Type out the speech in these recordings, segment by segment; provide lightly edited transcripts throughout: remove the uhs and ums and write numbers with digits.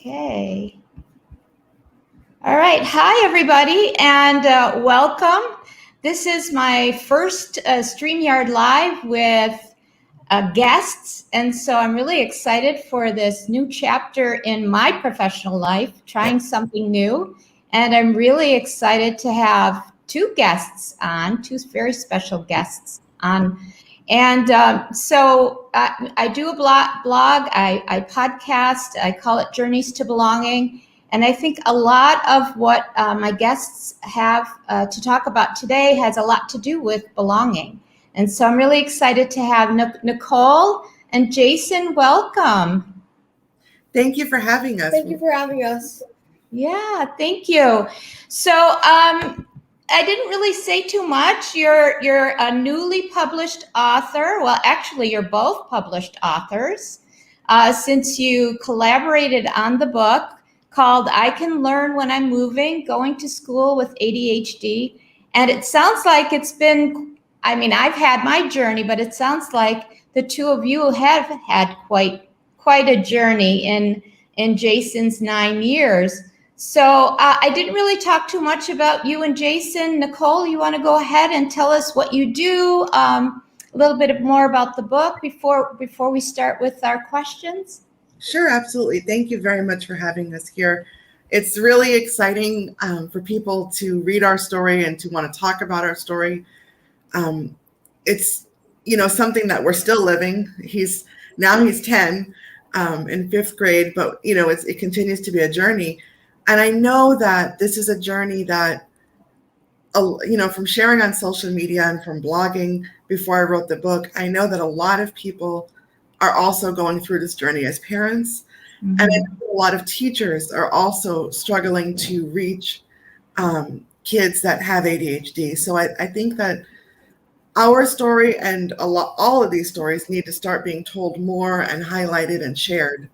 Okay. All right. Hi, everybody, and welcome. This is my first StreamYard Live with guests, and so I'm really excited for this new chapter in my professional life, trying something new. And I'm really excited to have two guests on, two very special guests on. And so I do a blog, I podcast, I call it Journeys to Belonging. And I think a lot of what my guests have to talk about today has a lot to do with belonging. And so I'm really excited to have Nicole and Jason. Welcome. Thank you for having us. Thank you for having us. Yeah, thank you. So I didn't really say too much. You're a newly published author. Well, actually, you're both published authors since you collaborated on the book called I Can Learn When I'm Moving, Going to School with ADHD. And it sounds like it's been, I mean, I've had my journey, but it sounds like the two of you have had quite a journey in Jason's 9 years. So I didn't really talk too much about you and Jason. Nicole, you want to go ahead and tell us what you do, a little bit more about the book before we start with our questions? Sure, absolutely. Thank you very much for having us here. It's really exciting for people to read our story and to want to talk about our story. It's, something that we're still living. He's 10 in fifth grade, but, it continues to be a journey. And I know that this is a journey that, from sharing on social media and from blogging before I wrote the book, I know that a lot of people are also going through this journey as parents. Mm-hmm. And I know a lot of teachers are also struggling to reach kids that have ADHD. So I think that our story and all of these stories need to start being told more and highlighted and shared.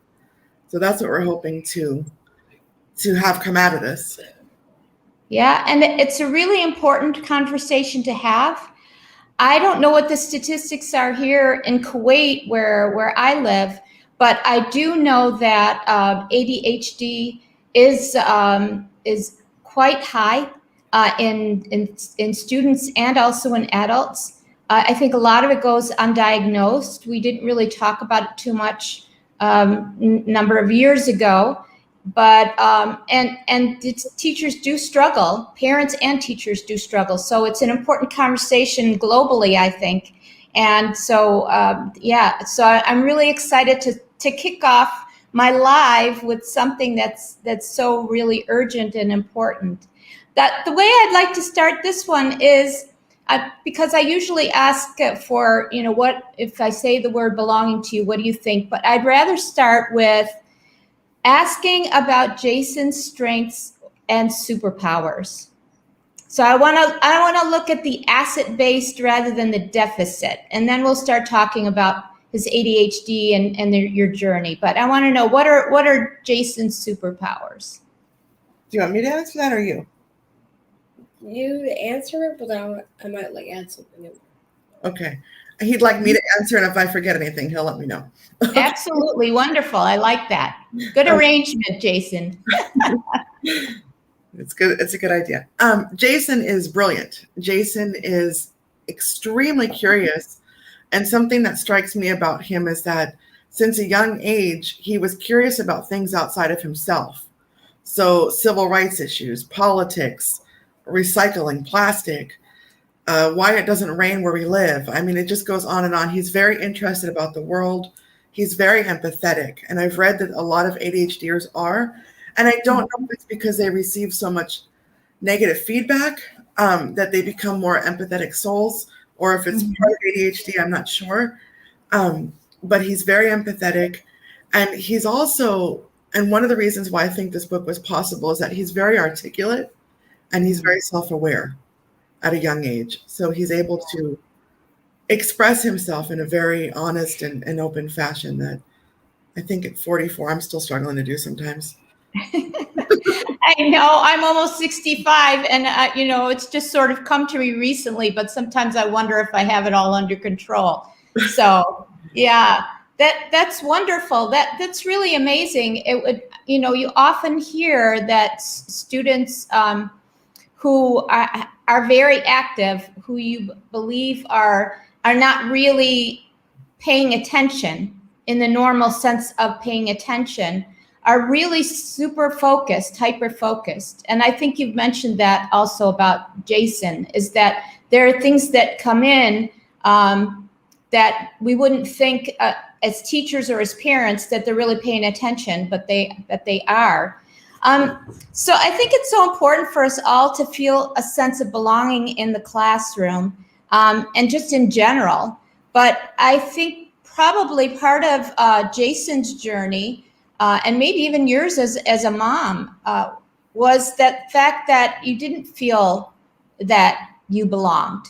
So that's what we're hoping to have come out of this. Yeah, and it's a really important conversation to have. I don't know what the statistics are here in Kuwait where I live, but I do know that ADHD is quite high in students and also in adults. I think a lot of it goes undiagnosed. We didn't really talk about it too much number of years ago. But and teachers do struggle, parents and teachers do struggle. So it's an important conversation globally, I think. And so so I'm really excited to kick off my live with something that's so really urgent and important. That the way I'd like to start this one is because I usually ask for what if I say the word belonging to you, what do you think? But I'd rather start with asking about Jason's strengths and superpowers. So I want to look at the asset-based rather than the deficit, and then we'll start talking about his ADHD and your journey. But I want to know what are Jason's superpowers? Do you want me to answer that or you? You answer it, but I might add something in. Okay. He'd like me to answer, and if I forget anything, he'll let me know. Absolutely. Wonderful. I like that. Good arrangement, Jason. It's good. It's a good idea. Jason is brilliant. Jason is extremely curious. And something that strikes me about him is that since a young age, he was curious about things outside of himself. So civil rights issues, politics, recycling, plastic, why it doesn't rain where we live. I mean, it just goes on and on. He's very interested about the world. He's very empathetic. And I've read that a lot of ADHDers are. And I don't know if it's because they receive so much negative feedback that they become more empathetic souls, or if it's part of ADHD, I'm not sure. But he's very empathetic. And he's also, and one of the reasons why I think this book was possible is that he's very articulate and he's very self-aware at a young age. So he's able to express himself in a very honest and open fashion that I think at 44, I'm still struggling to do sometimes. I know, I'm almost 65 and it's just sort of come to me recently, but sometimes I wonder if I have it all under control. So yeah. That's wonderful. That's really amazing. It would, you often hear that students who are very active, who you believe are not really paying attention in the normal sense of paying attention, are really super focused, hyper focused. And I think you've mentioned that also about Jason, is that there are things that come in that we wouldn't think as teachers or as parents that they're really paying attention, but they are. So I think it's so important for us all to feel a sense of belonging in the classroom, and just in general. But I think probably part of Jason's journey, and maybe even yours as a mom, was that fact that you didn't feel that you belonged.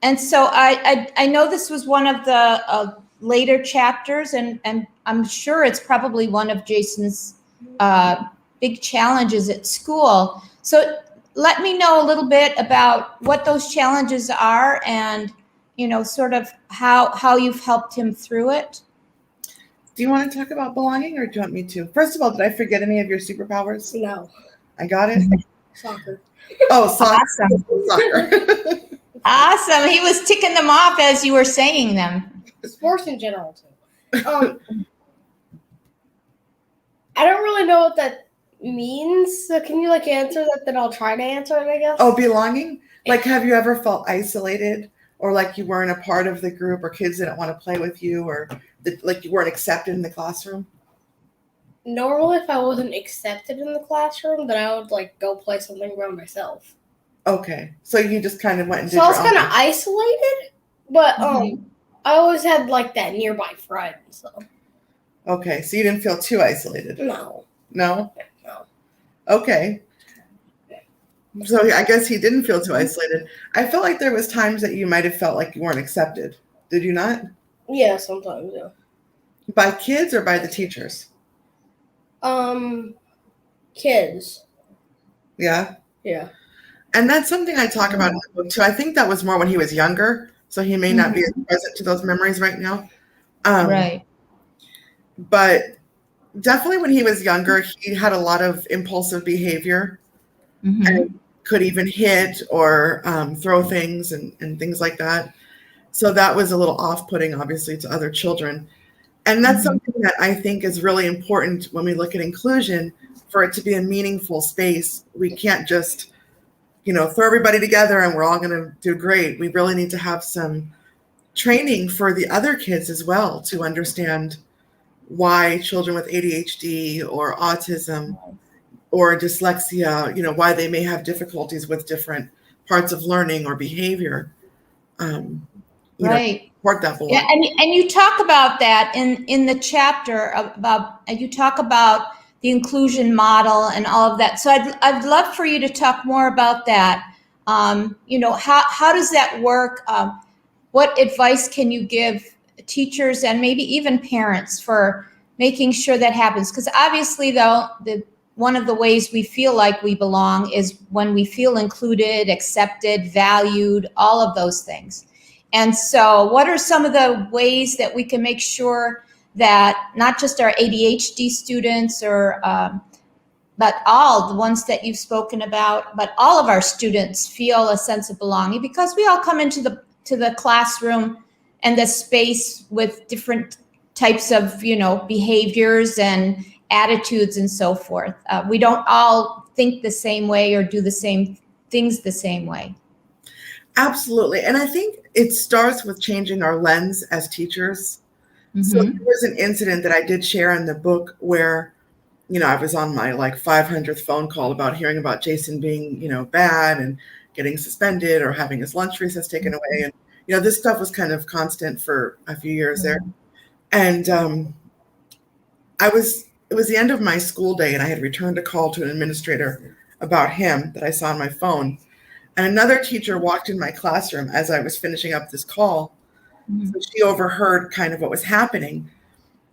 And so I know this was one of the later chapters, and I'm sure it's probably one of Jason's big challenges at school. So let me know a little bit about what those challenges are, and sort of how you've helped him through it. Do you want to talk about belonging, or do you want me to? First of all, did I forget any of your superpowers? No. I got it. Soccer. Oh, soccer. Awesome. Soccer. Awesome. He was ticking them off as you were saying them. Sports in general too. I don't really know what that means. So can you answer that? Then I'll try to answer it, I guess. Oh, belonging? Like, have you ever felt isolated, or like you weren't a part of the group, or kids didn't want to play with you, or like you weren't accepted in the classroom? Normally, if I wasn't accepted in the classroom, then I would go play something by myself. Okay, so you just kind of went and did So I was your kind own of thing. isolated, but I always had that nearby friend. So Okay, so you didn't feel too isolated. no. No? No. Okay. So I guess he didn't feel too isolated. I felt like there was times that you might have felt like you weren't accepted. Did you not? Yeah, sometimes, yeah. By kids or by the teachers? Kids. Yeah. Yeah. And that's something I talk about in the book too. I think that was more when he was younger, so he may not be as present to those memories right now. Right. But definitely when he was younger, he had a lot of impulsive behavior, and could even hit or throw things and things like that. So that was a little off-putting, obviously, to other children. And that's something that I think is really important when we look at inclusion. For it to be a meaningful space, we can't just, throw everybody together and we're all going to do great. We really need to have some training for the other kids as well to understand why children with ADHD or autism or dyslexia, why they may have difficulties with different parts of learning or behavior. Right. Support that belonging. Yeah, and you talk about that in the chapter about, you talk about the inclusion model and all of that. So I'd love for you to talk more about that. How does that work? What advice can you give teachers and maybe even parents for making sure that happens? Because obviously, though, one of the ways we feel like we belong is when we feel included, accepted, valued, all of those things. And so what are some of the ways that we can make sure that not just our ADHD students but all the ones that you've spoken about, but all of our students feel a sense of belonging, because we all come into the classroom and the space with different types of, behaviors and attitudes and so forth. We don't all think the same way or do the same things the same way. Absolutely. And I think it starts with changing our lens as teachers. So there was an incident that I did share in the book where, I was on my 500th phone call about hearing about Jason being, bad and getting suspended or having his lunch recess taken away. And, this stuff was kind of constant for a few years there. And it was the end of my school day, and I had returned a call to an administrator about him that I saw on my phone. And another teacher walked in my classroom as I was finishing up this call. So she overheard kind of what was happening.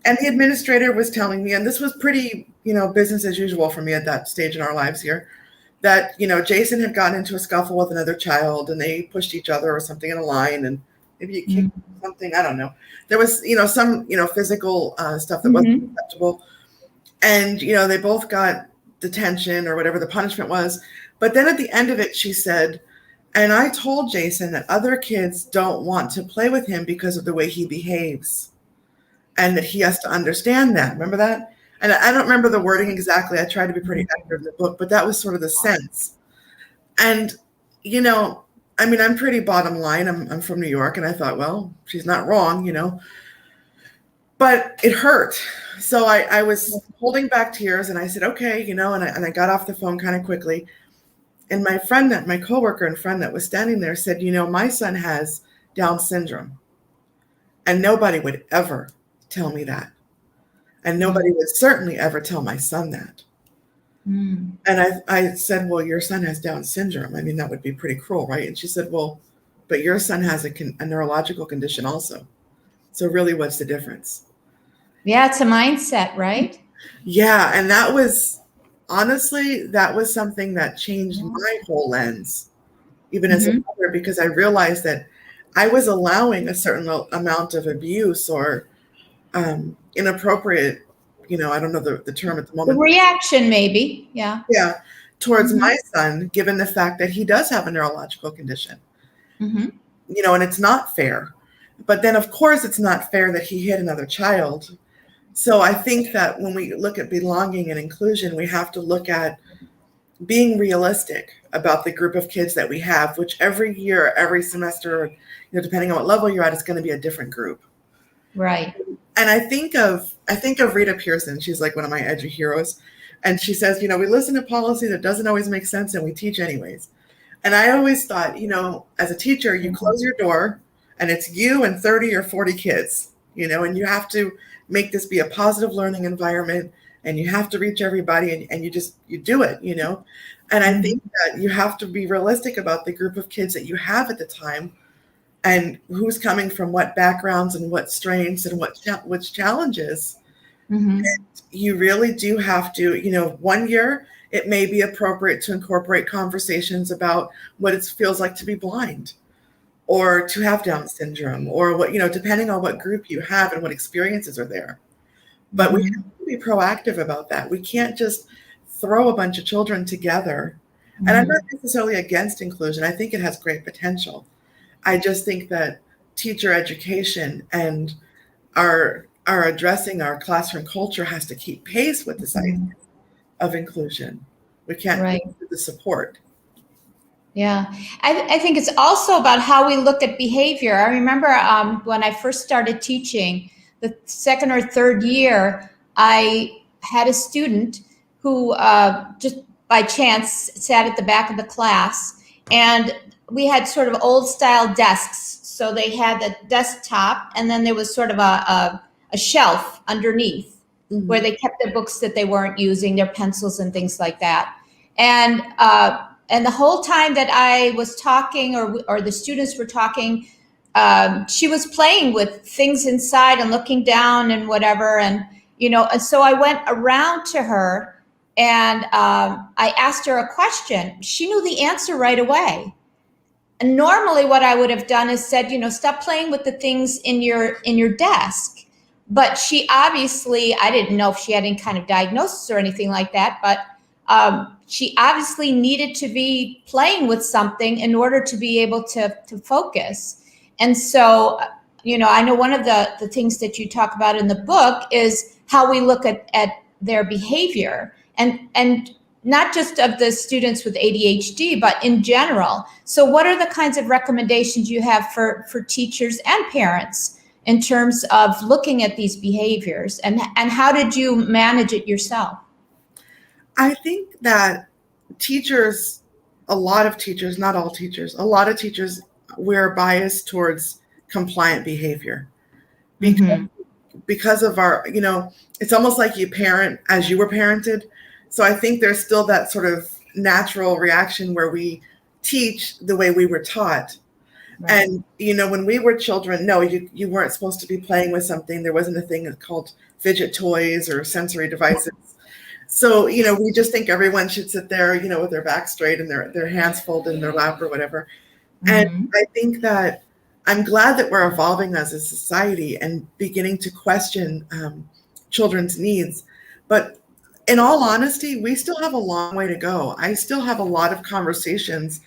And the administrator was telling me, and this was pretty, business as usual for me at that stage in our lives here, that, Jason had gotten into a scuffle with another child and they pushed each other or something in a line, and Maybe you kicked something. I don't know. There was, some, physical stuff that wasn't acceptable. And, they both got detention or whatever the punishment was. But then at the end of it, she said, and I told Jason that other kids don't want to play with him because of the way he behaves and that he has to understand that. Remember that? And I don't remember the wording exactly. I tried to be pretty accurate in the book, but that was sort of the sense. And, I'm pretty bottom line. I'm from New York, and I thought, well, she's not wrong, but it hurt. So I was holding back tears, and I said, okay, and I got off the phone kind of quickly. And my coworker and friend that was standing there said, my son has Down syndrome. And nobody would ever tell me that. And nobody would certainly ever tell my son that. And I said, well, your son has Down syndrome. I mean, that would be pretty cruel, right? And she said, well, but your son has a neurological condition also. So really, what's the difference? Yeah, it's a mindset, right? Yeah. And that was, honestly, that was something that changed my whole lens, even as a mother, because I realized that I was allowing a certain amount of abuse or inappropriate, I don't know the term at the moment. The reaction, maybe. Yeah. Yeah. Towards my son, given the fact that he does have a neurological condition. And it's not fair. But then, of course, it's not fair that he hit another child. So I think that when we look at belonging and inclusion, we have to look at being realistic about the group of kids that we have, which every year, every semester, depending on what level you're at, it's going to be a different group. Right. And I think of Rita Pearson. She's like one of my edu heroes. And she says, we listen to policy that doesn't always make sense and we teach anyways. And I always thought, as a teacher, you close your door and it's you and 30 or 40 kids, and you have to make this be a positive learning environment and you have to reach everybody and you do it, And I think that you have to be realistic about the group of kids that you have at the time and who's coming from what backgrounds and what strengths and which challenges. And you really do have to, 1 year, it may be appropriate to incorporate conversations about what it feels like to be blind or to have Down syndrome or what, depending on what group you have and what experiences are there. But we have to be proactive about that. We can't just throw a bunch of children together. And I'm not necessarily against inclusion. I think it has great potential. I just think that teacher education and our addressing our classroom culture has to keep pace with this idea of inclusion. We can't do the support. Yeah, I think it's also about how we look at behavior. I remember when I first started teaching, the second or third year, I had a student who just by chance sat at the back of the class, and we had sort of old style desks. So they had the desktop, and then there was sort of a shelf underneath where they kept their books that they weren't using, their pencils and things like that. And the whole time that I was talking or the students were talking, she was playing with things inside and looking down and whatever. And, and so I went around to her and I asked her a question. She knew the answer right away. And normally what I would have done is said, stop playing with the things in your desk. But she obviously, I didn't know if she had any kind of diagnosis or anything like that, but she obviously needed to be playing with something in order to be able to focus. And so, I know one of the things that you talk about in the book is how we look at their behavior and not just of the students with ADHD, but in general. So what are the kinds of recommendations you have for teachers and parents in terms of looking at these behaviors, and how did you manage it yourself? I think that teachers, a lot of teachers, not all teachers, a lot of teachers, we're biased towards compliant behavior because of our, it's almost like you parent as you were parented. So I think there's still that sort of natural reaction where we teach the way we were taught. Right. And, when we were children, no, you weren't supposed to be playing with something. There wasn't a thing called fidget toys or sensory devices. So, we just think everyone should sit there, with their back straight and their hands folded in their lap or whatever. And I think that I'm glad that we're evolving as a society and beginning to question children's needs. But in all honesty, we still have a long way to go. I still have a lot of conversations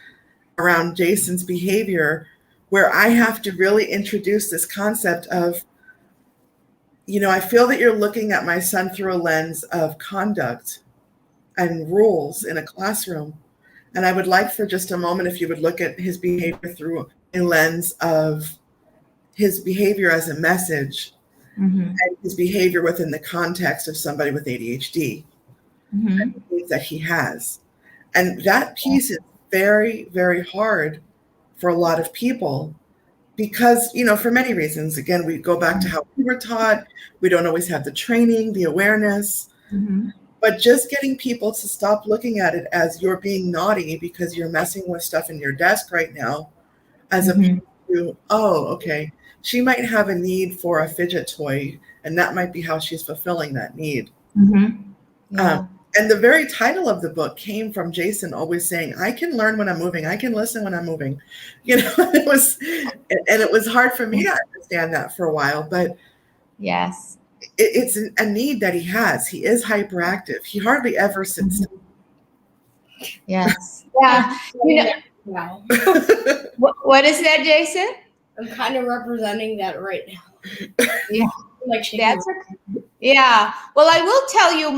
around Jason's behavior where I have to really introduce this concept of, I feel that you're looking at my son through a lens of conduct and rules in a classroom. And I would like for just a moment if you would look at his behavior through a lens of his behavior as a message and his behavior within the context of somebody with ADHD and the needs that he has. And that piece is very, very hard for a lot of people because, for many reasons. Again, we go back to how we were taught. We don't always have the training, the awareness. But just getting people to stop looking at it as you're being naughty because you're messing with stuff in your desk right now, as opposed to, oh, okay, she might have a need for a fidget toy, and that might be how she's fulfilling that need. Yeah. And the very title of the book came from Jason always saying, I can learn when I'm moving. I can listen when I'm moving. It was hard for me to understand that for a while, but Yes. it's a need that he has. He is hyperactive. He hardly ever sits still. Yes. Yeah. Wow. What is that, Jason? I'm kind of representing that right now. Yeah. Like shaking That's okay. Yeah. Well, I will tell you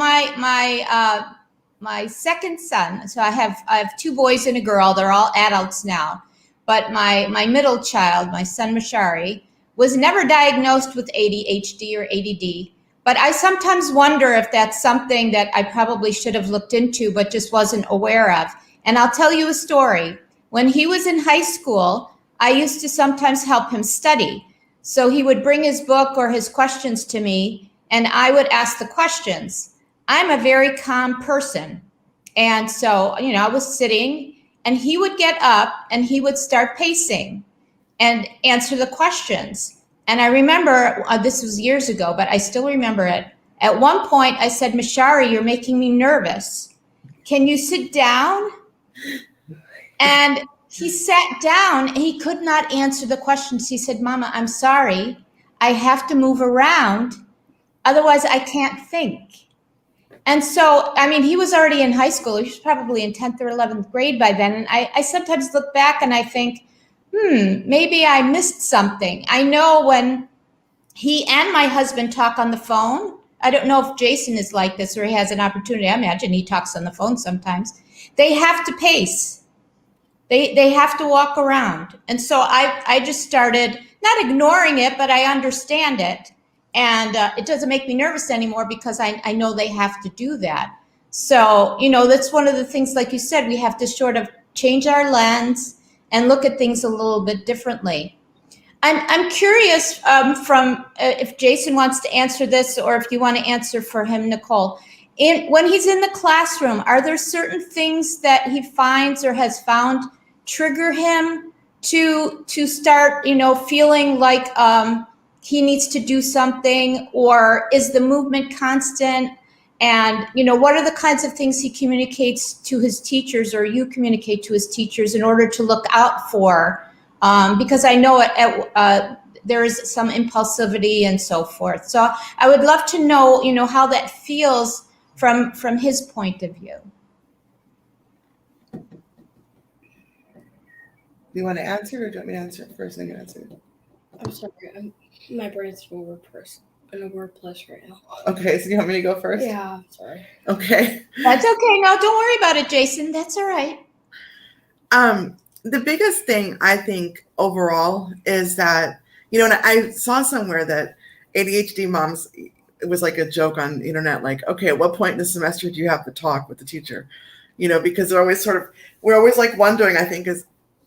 my second son. So I have two boys and a girl. They're all adults now. But my middle child, my son Mashari, was never diagnosed with ADHD or ADD. But I sometimes wonder if that's something that I probably should have looked into, but just wasn't aware of. And I'll tell you a story. When he was in high school, I used to sometimes help him study. So he would bring his book or his questions to me, and I would ask the questions. I'm a very calm person. And so, I was sitting, and he would get up and he would start pacing and answer the questions. And I remember, this was years ago, but I still remember it. At one point, I said, Mashari, you're making me nervous. Can you sit down? And he sat down and he could not answer the questions. He said, Mama, I'm sorry. I have to move around. Otherwise, I can't think. And so, he was already in high school. He was probably in 10th or 11th grade by then. And I sometimes look back and I think, maybe I missed something. I know when he and my husband talk on the phone, I don't know if Jason is like this or he has an opportunity. I imagine he talks on the phone sometimes. They have to pace. They have to walk around. And so I just started not ignoring it, but I understand it. And it doesn't make me nervous anymore because I know they have to do that. So, that's one of the things, like you said, we have to sort of change our lens and look at things a little bit differently. I'm curious from if Jason wants to answer this or if you want to answer for him, Nicole. When he's in the classroom, are there certain things that he finds or has found trigger him to start, feeling like he needs to do something, or is the movement constant? And, what are the kinds of things he communicates to his teachers or you communicate to his teachers in order to look out for? Because I know there is some impulsivity and so forth. So I would love to know, how that feels from his point of view. Do you want to answer or do you want me to answer it first? Then you answer it. I'm sorry. My brain's in a word place right now. Okay, so you want me to go first? Yeah, I'm sorry. Okay. That's okay. No, don't worry about it, Jason. That's all right. The biggest thing I think overall is that, and I saw somewhere that ADHD moms, it was like a joke on the internet, like, okay, at what point in the semester do you have to talk with the teacher? Because we're always like wondering, I think, is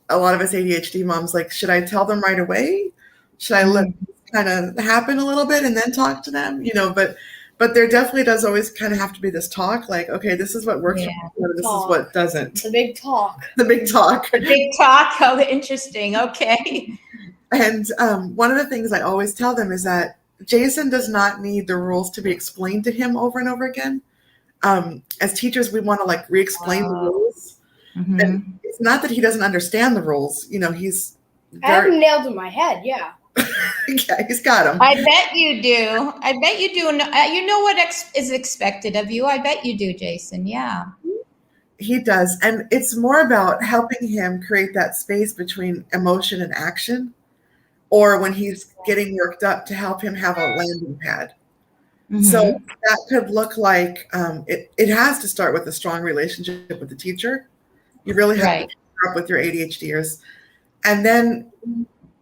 a lot of us ADHD moms, like, should I tell them right away? Should I let it kind of happen a little bit and then talk to them? But there definitely does always kind of have to be this talk, like, okay, this is what works for me, this is what doesn't. The big talk. The big talk. The big talk. Oh, interesting. Okay. And one of the things I always tell them is that Jason does not need the rules to be explained to him over and over again. As teachers, we want to like re-explain the rules. And it's not that he doesn't understand the rules. I have them nailed in my head, yeah. Yeah, he's got them. I bet you do. I bet you do. You know what is expected of you. I bet you do, Jason. Yeah. He does. And it's more about helping him create that space between emotion and action, or when he's getting worked up, to help him have a landing pad. Mm-hmm. So that could look like it has to start with a strong relationship with the teacher. You really have to keep up with your ADHDers. And then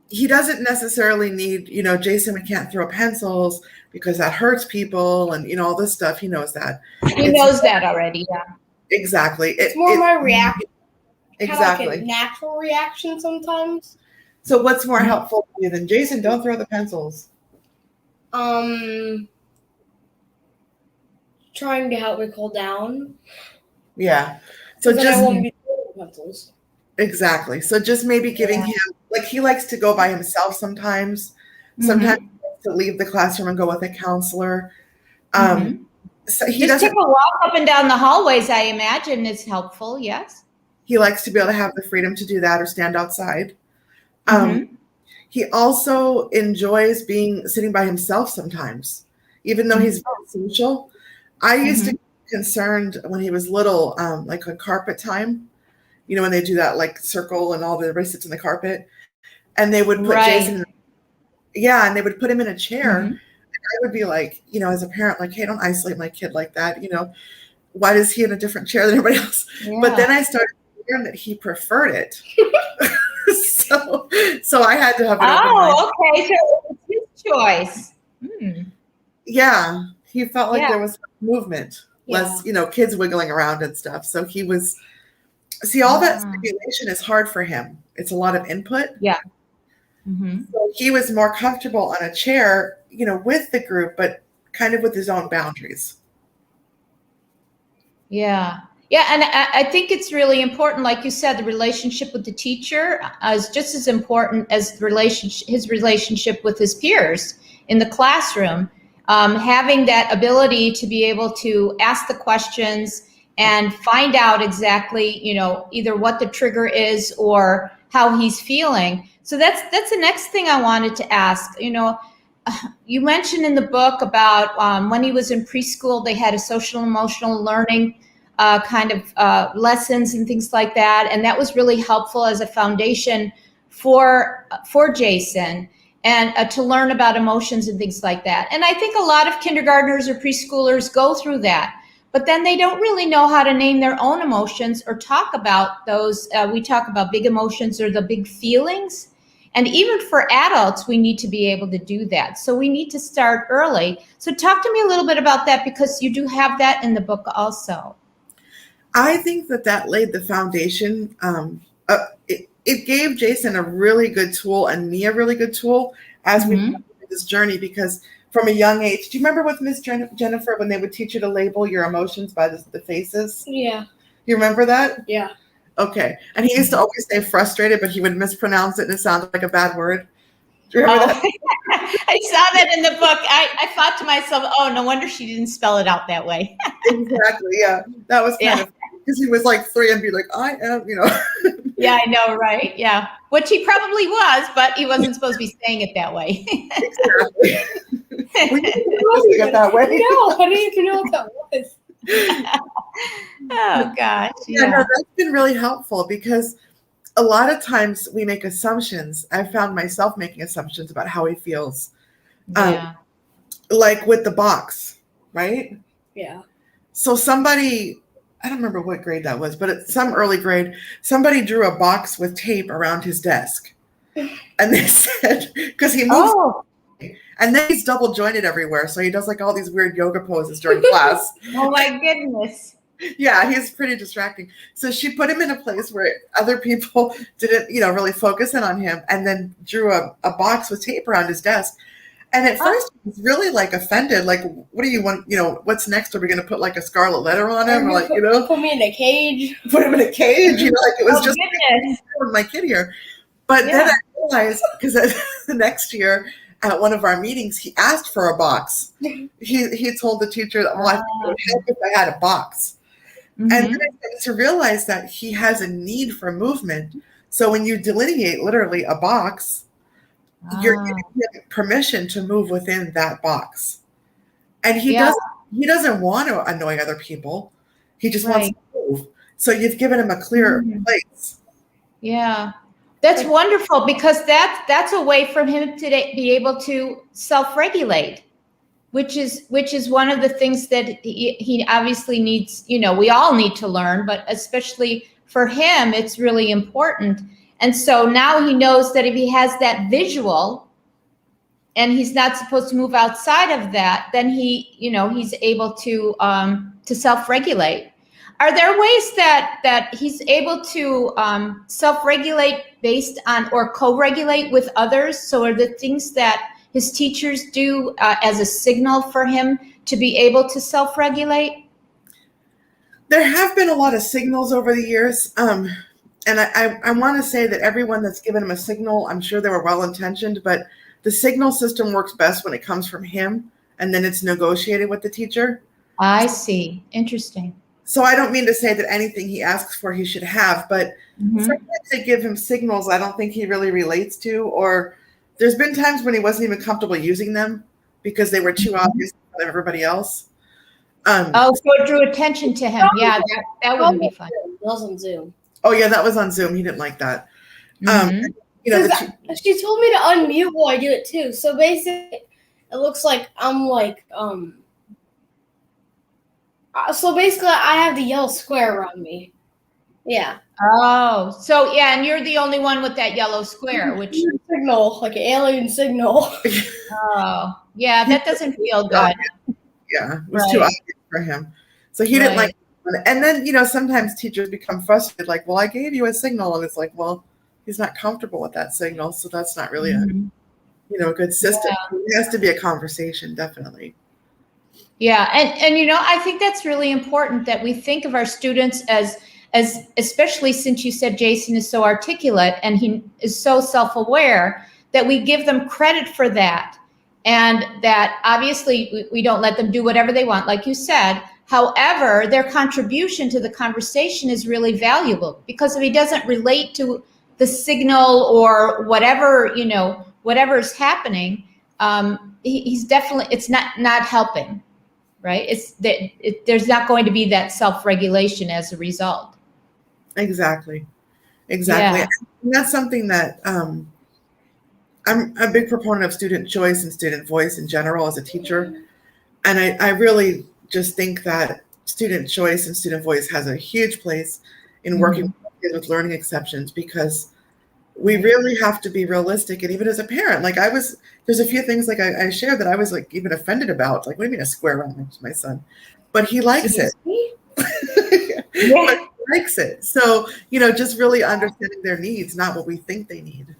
he doesn't necessarily need, Jason, we can't throw pencils because that hurts people and, all this stuff. He knows that. He knows that already, yeah. Exactly. It's more my reaction. Exactly. Like a natural reaction sometimes. So what's more helpful to you than, Jason, don't throw the pencils? Trying to help me cool down. Yeah. So just I won't be throwing pencils. Exactly. So just maybe giving him, like, he likes to go by himself sometimes. Sometimes he likes to leave the classroom and go with a counselor. So he just take a walk up and down the hallways, I imagine, is helpful. Yes. He likes to be able to have the freedom to do that or stand outside. He also enjoys sitting by himself sometimes, even though he's very social. I used to be concerned when he was little, like on carpet time, when they do that like circle and everybody sits on the carpet, and they would put Jason, and they would put him in a chair. And I would be like, as a parent, like, hey, don't isolate my kid like that. Why is he in a different chair than everybody else? Yeah. But then I started to learn that he preferred it. So I had to have an open mind. Okay. So it's his choice. Yeah. He felt like there was movement, less, kids wiggling around and stuff. So he was, all that stimulation is hard for him. It's a lot of input. Yeah. So he was more comfortable on a chair, with the group, but kind of with his own boundaries. Yeah. Yeah. And I think it's really important, like you said, the relationship with the teacher is just as important as his relationship with his peers in the classroom. Having that ability to be able to ask the questions and find out exactly, either what the trigger is or how he's feeling. So that's the next thing I wanted to ask. You mentioned in the book about when he was in preschool, they had a social emotional learning kind of lessons and things like that. And that was really helpful as a foundation for Jason and to learn about emotions and things like that. And I think a lot of kindergartners or preschoolers go through that, but then they don't really know how to name their own emotions or talk about those. We talk about big emotions or the big feelings. And even for adults, we need to be able to do that. So we need to start early. So talk to me a little bit about that, because you do have that in the book also. I think that laid the foundation. It gave Jason a really good tool and me a really good tool as we went through this journey, because from a young age, do you remember with Miss Jennifer when they would teach you to label your emotions by the faces? Yeah. You remember that? Yeah. Okay. And he used to always say frustrated, but he would mispronounce it and it sounded like a bad word. Do you remember that? I saw that in the book. I thought to myself, oh, no wonder she didn't spell it out that way. Exactly. Yeah. That was kind of, because he was like 3 and be like, I am, Yeah, I know, right? Yeah. Which he probably was, but he wasn't supposed to be saying it that way. Exactly. We didn't know it that way. No, I didn't even know what that was. Oh gosh. Yeah, no, that's been really helpful, because a lot of times we make assumptions. I found myself making assumptions about how he feels. Like with the box, right? Yeah. So somebody, I don't remember what grade that was, but at some early grade, somebody drew a box with tape around his desk. And they said, because he moves, and then he's double jointed everywhere. So he does like all these weird yoga poses during class. Oh my goodness. Yeah, he's pretty distracting. So she put him in a place where other people didn't, really focus in on him, and then drew a box with tape around his desk. And at first he was really like offended. Like, what do you want? What's next? Are we going to put like a scarlet letter on him? Or like, put me in a cage. Put him in a cage. Like it was just goodness. My kid here. But then I realized, because the next year at one of our meetings, he asked for a box. He told the teacher that, well, I think it would help if I had a box. And then I started to realize that he has a need for movement. So when you delineate literally a box, you're Ah, giving him permission to move within that box. And yeah, he doesn't want to annoy other people. He just wants right. to move. So you've given him a clear Mhm. place. Yeah. That's Like, wonderful because that's a way for him to be able to self-regulate, which is one of the things that he obviously needs, we all need to learn, but especially for him, it's really important. And so now he knows that if he has that visual and he's not supposed to move outside of that, then he's able to self-regulate. Are there ways that he's able to self-regulate based on or co-regulate with others? So are the things that his teachers do as a signal for him to be able to self-regulate? There have been a lot of signals over the years. And I want to say that everyone that's given him a signal, I'm sure they were well intentioned, but the signal system works best when it comes from him and then it's negotiated with the teacher. I see. Interesting. So I don't mean to say that anything he asks for he should have, but Mm-hmm. sometimes they give him signals I don't think he really relates to, or there's been times when he wasn't even comfortable using them because they were too obvious to everybody else. Oh, so it drew attention to him. Yeah, that wouldn't be fun. That was on Zoom. Oh yeah, that was on Zoom. He didn't like that. Mm-hmm. She told me to unmute while I do it too. So basically, it looks like I'm like So basically, I have the yellow square around me. Yeah. Oh, so yeah, and you're the only one with that yellow square, which, Signal, like an alien signal. oh, yeah, that doesn't feel good. Yeah, it was too Right. obvious for him. So he didn't like it. And then, sometimes teachers become frustrated, like, well, I gave you a signal. And it's like, well, he's not comfortable with that signal. So that's not really Mhm. a good system. It has to be a conversation, definitely. Yeah, and I think that's really important that we think of our students as especially since you said Jason is so articulate and he is so self-aware, that we give them credit for that, and that obviously we don't let them do whatever they want, like you said. However, their contribution to the conversation is really valuable, because if he doesn't relate to the signal or whatever is happening, he's definitely, it's not helping. Right? There's not going to be that self-regulation as a result. Exactly. Yeah. And that's something that I'm a big proponent of student choice and student voice in general as a teacher. And I really just think that student choice and student voice has a huge place in working with kids with learning exceptions, because we really have to be realistic. And even as a parent, like there's a few things like I shared that I was like even offended about. Like, what do you mean a square around my son? But he likes it. Yeah. But he likes it. So, just really understanding their needs, not what we think they need.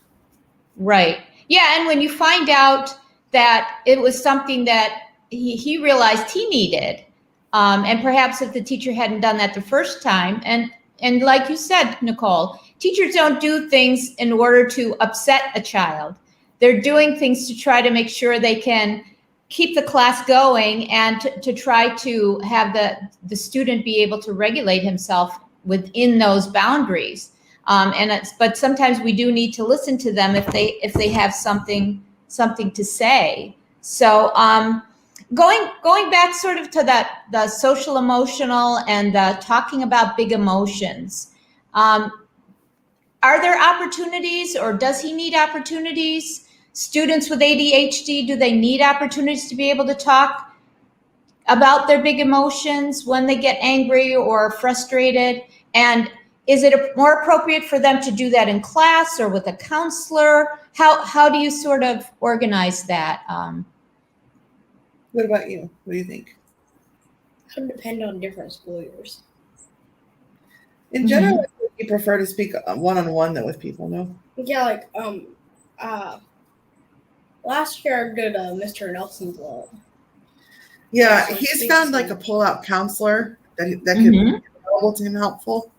Right. Yeah. And when you find out that it was something that he realized he needed, and perhaps if the teacher hadn't done that the first time, and like you said, Nicole, teachers don't do things in order to upset a child. They're doing things to try to make sure they can keep the class going, and to try to have the student be able to regulate himself within those boundaries. But sometimes we do need to listen to them if they have something to say. So going back sort of to the social emotional and talking about big emotions. Are there opportunities, or does he need opportunities? Students with ADHD, do they need opportunities to be able to talk about their big emotions when they get angry or frustrated? And is it more appropriate for them to do that in class or with a counselor? How do you sort of organize that? What about you? What do you think? It would depend on different school years. In general, you prefer to speak one-on-one than with people, no? Yeah, like last year I did Mr. Nelson's law. Yeah, So he's speak found to- like a pull-out counselor that could be available to him, helpful.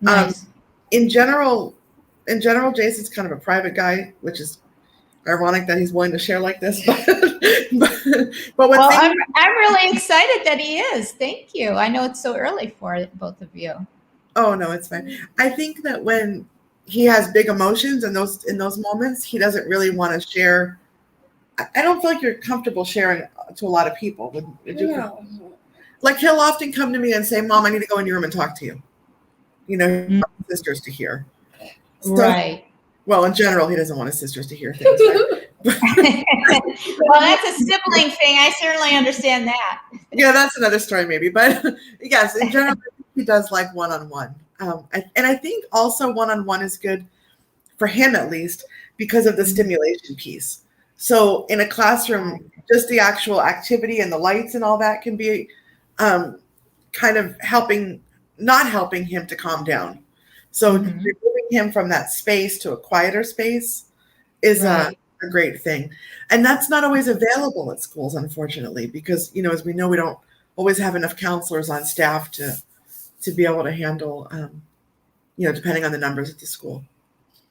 Nice. In general, Jason's kind of a private guy, which is ironic that he's willing to share like this. But Well, I'm really excited that he is. Thank you. I know it's so early for both of you. Oh no, it's fine. I think that when he has big emotions, and in those moments, he doesn't really want to share. I don't feel like you're comfortable sharing to a lot of people. Would you? No. Like, he'll often come to me and say, "Mom, I need to go in your room and talk to you." You know, Mm. sisters to hear. So, Right. well, in general, he doesn't want his sisters to hear things. Well, that's a sibling thing. I certainly understand that. Yeah, that's another story maybe. But yes, in general, he does like one-on-one. And I think also one-on-one is good for him, at least, because of the stimulation piece. So in a classroom, just the actual activity and the lights and all that can be kind of not helping him to calm down. So removing him from that space to a quieter space is a great thing. And that's not always available at schools, unfortunately, because, as we know, we don't always have enough counselors on staff to be able to handle, depending on the numbers at the school.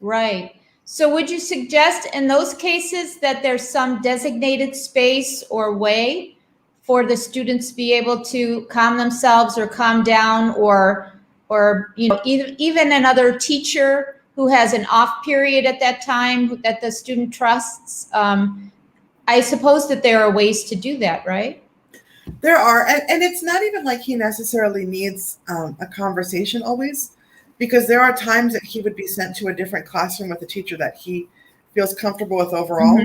Right. So would you suggest in those cases that there's some designated space or way for the students to be able to calm themselves or calm down, or even another teacher who has an off period at that time that the student trusts? I suppose that there are ways to do that, right? There are, and it's not even like he necessarily needs a conversation always, because there are times that he would be sent to a different classroom with a teacher that he feels comfortable with overall.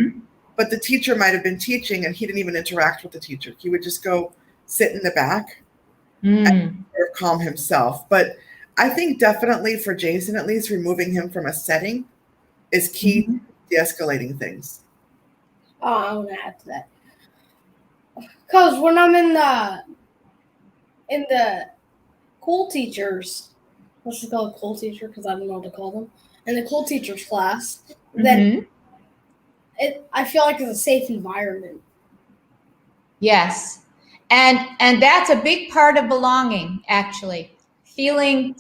But the teacher might have been teaching and he didn't even interact with the teacher. He would just go sit in the back and calm himself. But I think definitely for Jason, at least, removing him from a setting is key to de-escalating things. Oh, I want to add to that. Because when I'm in the cool teachers, let's just call it cool teacher because I don't know what to call them, in the cool teachers class, then I feel like it's a safe environment. Yes. And that's a big part of belonging, actually, feeling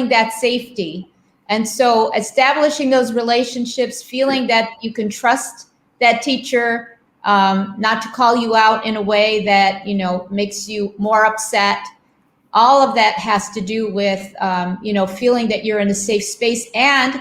that safety. And so establishing those relationships, feeling that you can trust that teacher, not to call you out in a way that, makes you more upset. All of that has to do with, feeling that you're in a safe space and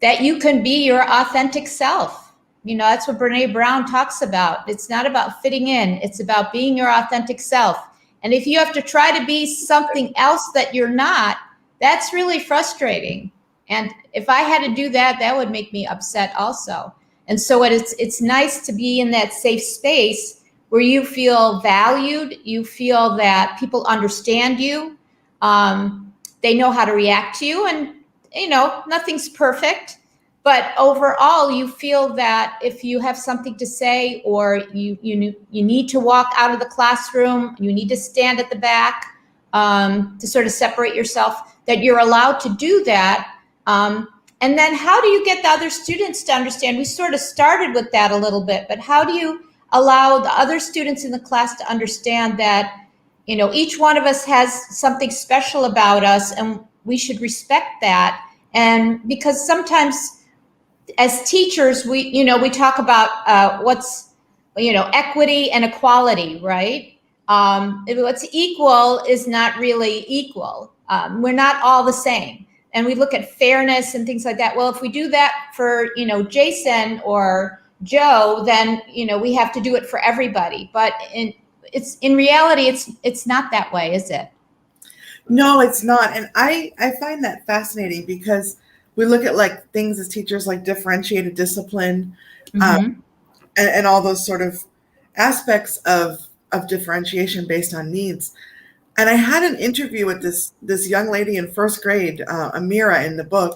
that you can be your authentic self. That's what Brene Brown talks about. It's not about fitting in. It's about being your authentic self. And if you have to try to be something else that you're not, that's really frustrating. And if I had to do that, that would make me upset also. And so it's nice to be in that safe space where you feel valued, you feel that people understand you, they know how to react to you, and nothing's perfect. But overall, you feel that if you have something to say, or you need to walk out of the classroom, you need to stand at the back to sort of separate yourself, that you're allowed to do that. And then how do you get the other students to understand? We sort of started with that a little bit, but how do you allow the other students in the class to understand that, each one of us has something special about us and we should respect that? And because sometimes as teachers, we talk about what's, equity and equality, right? What's equal is not really equal. We're not all the same. And we look at fairness and things like that. Well, if we do that for, Jason or Joe, then, we have to do it for everybody. But in reality, it's not that way, is it? No, it's not. And I find that fascinating because we look at like things as teachers, like differentiated discipline, and all those sort of aspects of differentiation based on needs. And I had an interview with this young lady in first grade, Amira, in the book.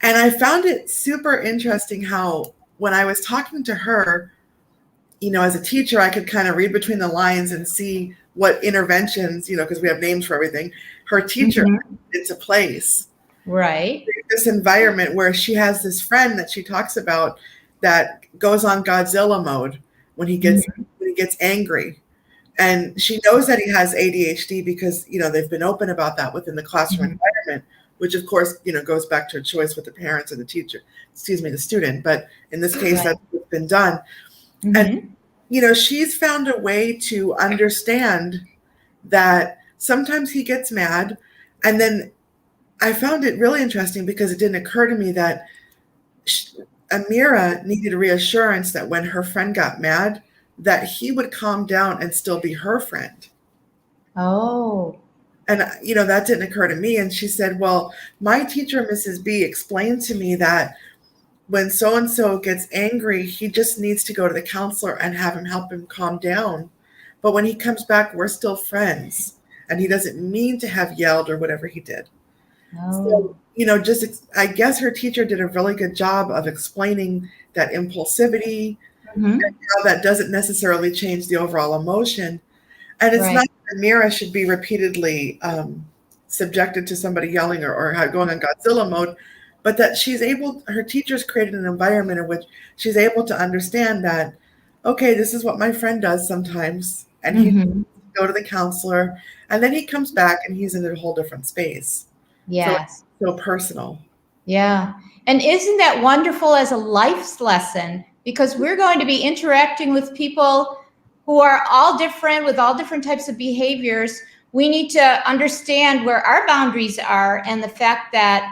And I found it super interesting how when I was talking to her, as a teacher, I could kind of read between the lines and see what interventions, because we have names for everything, her teacher into place. Right. This environment where she has this friend that she talks about that goes on Godzilla mode when he gets angry. And she knows that he has ADHD because, they've been open about that within the classroom environment, which of course, goes back to a choice with the parents or the student. But in this case, that's what's been done. And, she's found a way to understand that sometimes he gets mad, and then I found it really interesting because it didn't occur to me that Amira needed reassurance that when her friend got mad, that he would calm down and still be her friend. Oh. And, that didn't occur to me. And she said, well, my teacher, Mrs. B, explained to me that when so-and-so gets angry, he just needs to go to the counselor and have him help him calm down. But when he comes back, we're still friends. And he doesn't mean to have yelled or whatever he did. Oh. So, I guess her teacher did a really good job of explaining that impulsivity, Mm-hmm. and how that doesn't necessarily change the overall emotion. And it's Right. not that Mira should be repeatedly subjected to somebody yelling or going on Godzilla mode, but that her teachers created an environment in which she's able to understand that, okay, this is what my friend does sometimes, and he Mm-hmm. go to the counselor, and then he comes back and he's in a whole different space. Yes. So personal. Yeah. And isn't that wonderful as a life's lesson? Because we're going to be interacting with people who are all different, with all different types of behaviors. We need to understand where our boundaries are, and the fact that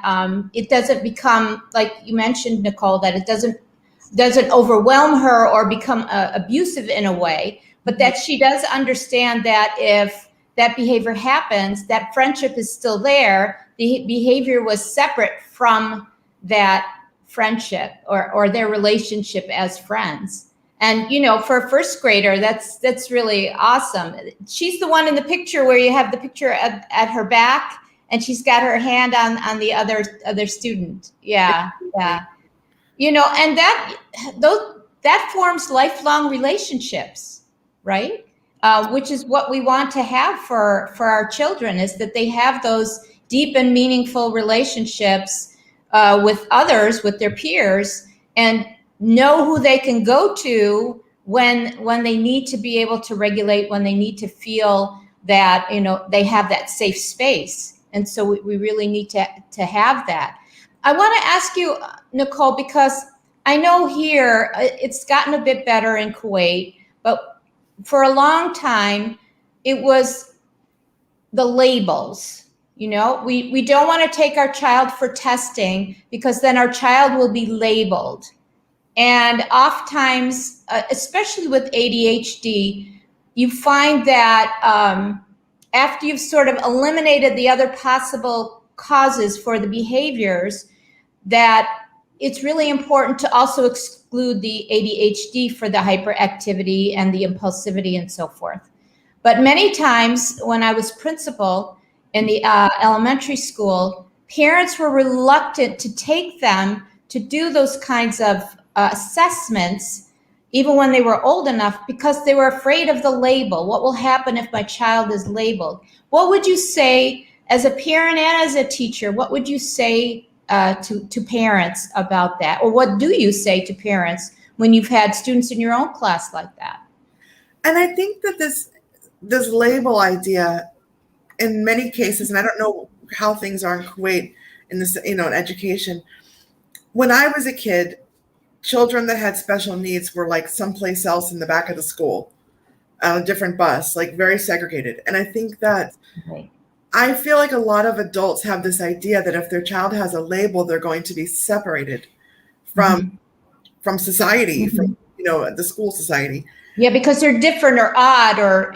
it doesn't become, like you mentioned, Nicole, that it doesn't overwhelm her or become abusive in a way, but that she does understand that if that behavior happens, that friendship is still there. The behavior was separate from that friendship or their relationship as friends. And for a first grader, that's really awesome. She's the one in the picture where you have the picture at her back, and she's got her hand on the other student. Yeah. And that forms lifelong relationships, right? Which is what we want to have for our children, is that they have those deep and meaningful relationships with others, with their peers, and know who they can go to when they need to be able to regulate, when they need to feel that they have that safe space. And so we really need to have that. I want to ask you, Nicole, because I know here it's gotten a bit better in Kuwait, but for a long time it was the labels. We don't want to take our child for testing because then our child will be labeled. And oftentimes, especially with ADHD, you find that after you've sort of eliminated the other possible causes for the behaviors, that it's really important to also exclude the ADHD for the hyperactivity and the impulsivity and so forth. But many times when I was principal in the elementary school, parents were reluctant to take them to do those kinds of assessments, even when they were old enough, because they were afraid of the label. What will happen if my child is labeled? What would you say as a parent and as a teacher? What would you say to parents about that? Or what do you say to parents when you've had students in your own class like that? And I think that this label idea, in many cases, and I don't know how things are in Kuwait in this, in education. When I was a kid, children that had special needs were like someplace else in the back of the school, on a different bus, like very segregated. And I think that I feel like a lot of adults have this idea that if their child has a label, they're going to be separated from society, from the school society. Yeah, because they're different or odd or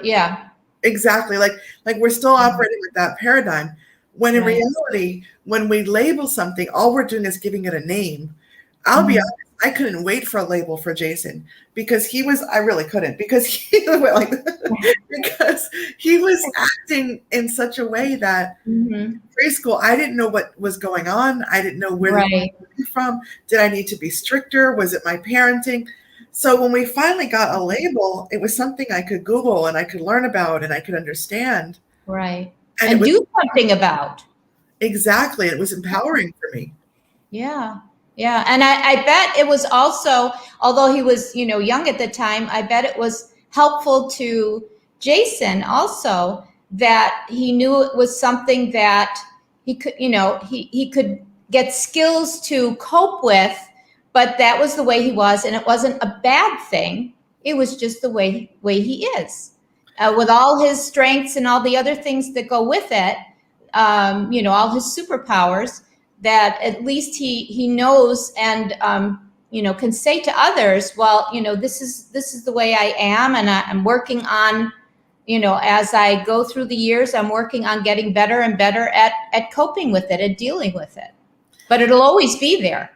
Exactly. Like we're still operating with that paradigm. When in reality, when we label something, all we're doing is giving it a name. I'll be honest, I couldn't wait for a label for Jason because I really couldn't, because he because he was acting in such a way that preschool, I didn't know what was going on. I didn't know where they were coming from. Did I need to be stricter? Was it my parenting? So when we finally got a label, it was something I could Google and I could learn about and I could understand. Right. And do something about. Exactly. It was empowering for me. Yeah. Yeah. And I bet it was also, although he was, young at the time, I bet it was helpful to Jason also that he knew it was something that he could, he could get skills to cope with, but that was the way he was. And it wasn't a bad thing. It was just the way he is. With all his strengths and all the other things that go with it, all his superpowers, that at least he knows and can say to others, well, this is the way I am, and I'm working on, as I go through the years, I'm working on getting better and better at coping with it and dealing with it. But it'll always be there.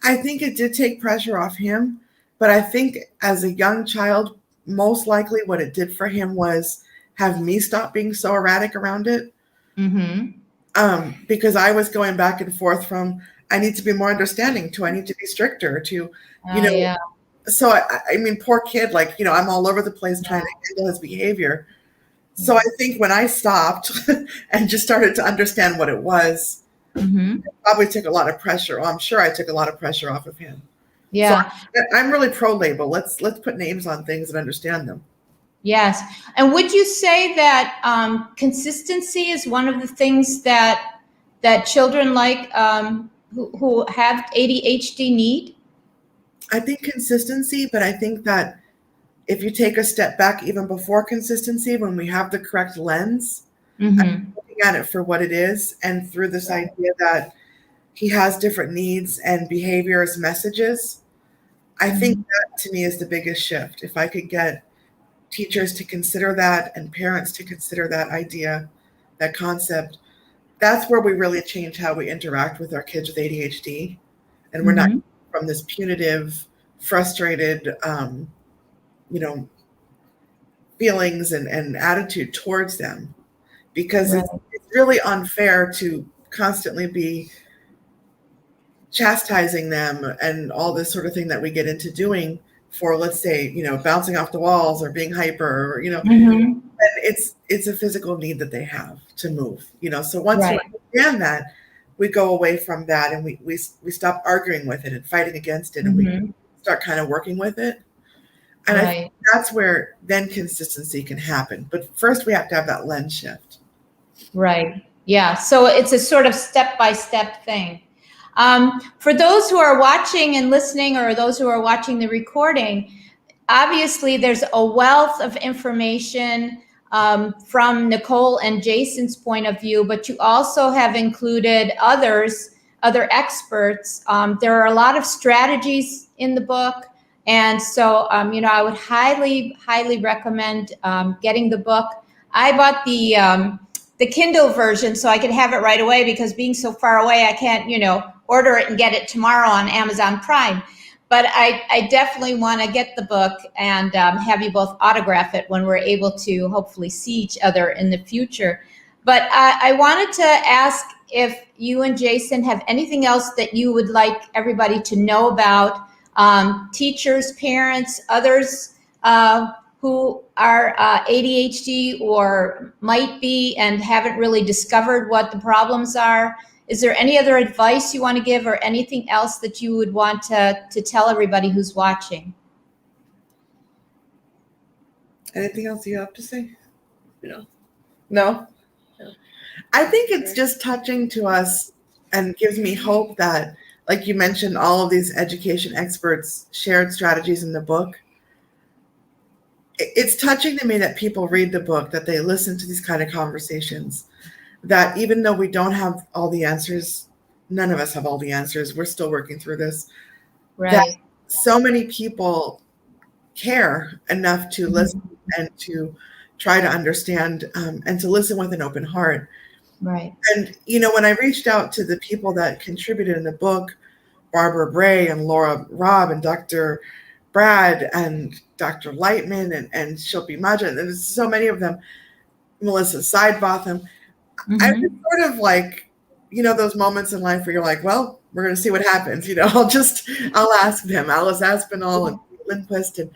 I think it did take pressure off him, but I think as a young child, most likely what it did for him was have me stop being so erratic around it. Because I was going back and forth from, I need to be more understanding to I need to be stricter to, Yeah. So I mean, poor kid, like, I'm all over the place trying to handle his behavior. So I think when I stopped and just started to understand what it was, it probably took a lot of pressure. I'm sure I took a lot of pressure off of him. Yeah. So I'm really pro label. Let's put names on things and understand them. Yes. And would you say that consistency is one of the things that children like who have ADHD need? I think consistency, but I think that if you take a step back even before consistency, when we have the correct lens, I'm looking at it for what it is, and through this idea that he has different needs and behaviors, messages, I think that to me is the biggest shift. If I could get teachers to consider that and parents to consider that idea, that concept, that's where we really change how we interact with our kids with ADHD. And we're not from this punitive, frustrated, feelings and attitude towards them, because it's really unfair to constantly be chastising them and all this sort of thing that we get into doing for, let's say, bouncing off the walls or being hyper, or, and it's a physical need that they have to move, so once you understand that, we go away from that and we stop arguing with it and fighting against it, and we start kind of working with it. And I think that's where then consistency can happen. But first we have to have that lens shift. Right. Yeah. So it's a sort of step-by-step thing. For those who are watching and listening, or those who are watching the recording, obviously there's a wealth of information from Nicole and Jason's point of view, but you also have included other experts. There are a lot of strategies in the book. And so, I would highly, highly recommend getting the book. I bought the Kindle version so I could have it right away, because being so far away, I can't, order it and get it tomorrow on Amazon Prime. But I definitely want to get the book and have you both autograph it when we're able to hopefully see each other in the future. But I wanted to ask if you and Jason have anything else that you would like everybody to know about, teachers, parents, others who are ADHD or might be and haven't really discovered what the problems are. Is there any other advice you want to give, or anything else that you would want to tell everybody who's watching? Anything else you have to say? No. No? No. I think it's just touching to us and gives me hope that, like you mentioned, all of these education experts shared strategies in the book. It's touching to me that people read the book, that they listen to these kind of conversations, that even though we don't have all the answers, none of us have all the answers, we're still working through this. Right. That so many people care enough to listen and to try to understand, and to listen with an open heart. Right. And, when I reached out to the people that contributed in the book, Barbara Bray and Laura Robb and Dr. Brad and Dr. Lightman and Shilpi Maja, and there's so many of them, Melissa Sidebotham, I was sort of like, those moments in life where you're like, well, we're going to see what happens. I'll ask them, Alice Aspinall and Lindquist. And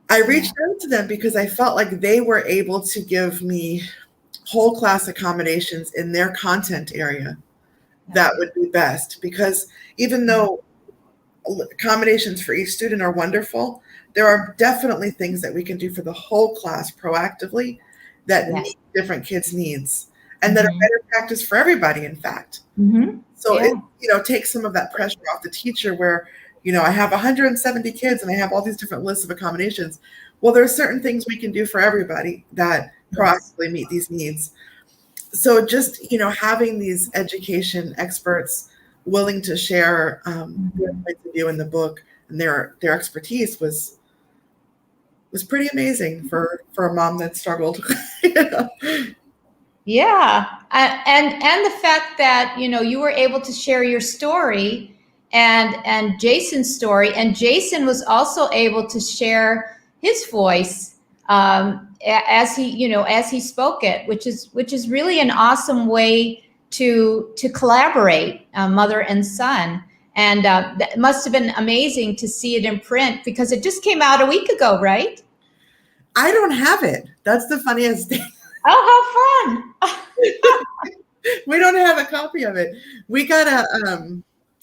I reached out to them because I felt like they were able to give me whole class accommodations in their content area that would be best. Because even though accommodations for each student are wonderful, there are definitely things that we can do for the whole class proactively that meet different kids' needs, and that are better practice for everybody, in fact. So it takes some of that pressure off the teacher where, I have 170 kids and I have all these different lists of accommodations. Well, there are certain things we can do for everybody that proactively meet these needs. So just, having these education experts willing to share their points of view in the book and their expertise was pretty amazing for a mom that struggled. Yeah, and the fact that you were able to share your story and Jason's story, and Jason was also able to share his voice as he spoke it, which is really an awesome way to collaborate, mother and son. And that must have been amazing to see it in print because it just came out a week ago, right? I don't have it. That's the funniest thing. Oh, how fun! We don't have a copy of it. We got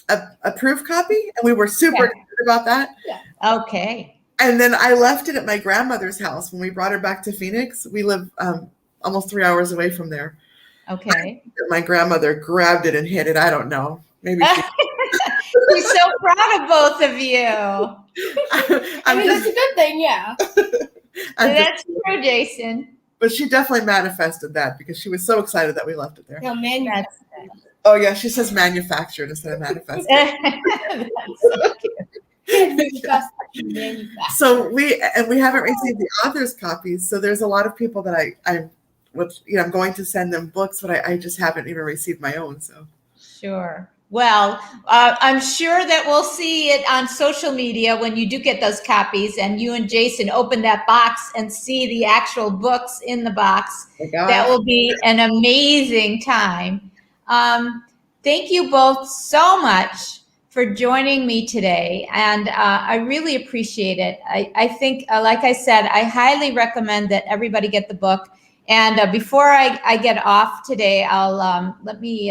a proof copy, and we were super excited about that. Yeah. Okay. And then I left it at my grandmother's house when we brought her back to Phoenix. We live almost 3 hours away from there. Okay. My grandmother grabbed it and hid it. I don't know. Maybe she. We're so proud of both of you. I mean, that's a good thing, yeah. That's true, Jason. But she definitely manifested that because she was so excited that we left it there. No, manufactured. Oh, yeah, she says manufactured instead of manifested. So we haven't received the author's copies. So there's a lot of people that I'm going to send them books, but I just haven't even received my own. So sure. Well, I'm sure that we'll see it on social media when you do get those copies and you and Jason open that box and see the actual books in the box. That will be an amazing time. Thank you both so much for joining me today. And I really appreciate it. I think, like I said, I highly recommend that everybody get the book. And before I get off today, I'll let me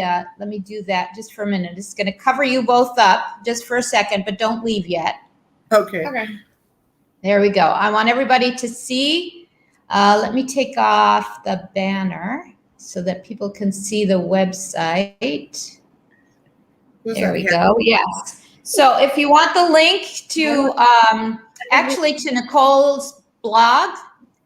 do that just for a minute. It's going to cover you both up just for a second, but don't leave yet. Okay. There we go. I want everybody to see. Let me take off the banner so that people can see the website. There we go. Yes. So if you want the link to actually to Nicole's blog.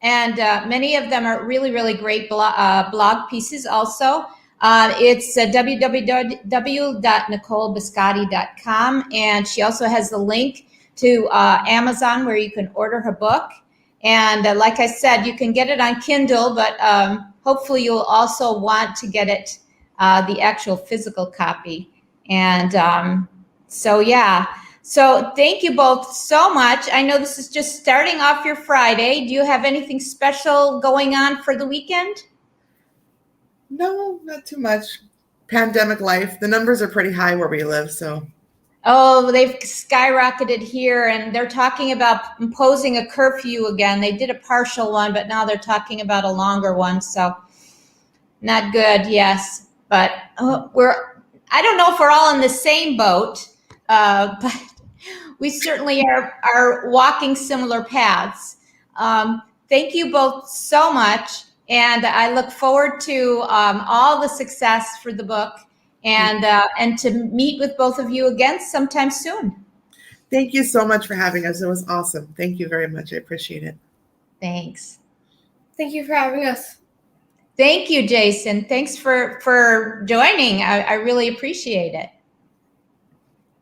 And many of them are really, really great blog pieces also. It's www.nicolebiscotti.com. And she also has the link to Amazon where you can order her book. And like I said, you can get it on Kindle, but hopefully you'll also want to get it, the actual physical copy. And so, yeah. So thank you both so much. I know this is just starting off your Friday. Do you have anything special going on for the weekend? No, not too much. Pandemic life. The numbers are pretty high where we live, so. Oh, they've skyrocketed here, and they're talking about imposing a curfew again. They did a partial one, but now they're talking about a longer one. So not good, yes. But I don't know if we're all in the same boat, but we certainly are walking similar paths. Thank you both so much. And I look forward to all the success for the book and to meet with both of you again sometime soon. Thank you so much for having us. It was awesome. Thank you very much. I appreciate it. Thanks. Thank you for having us. Thank you, Jason. Thanks for joining. I really appreciate it.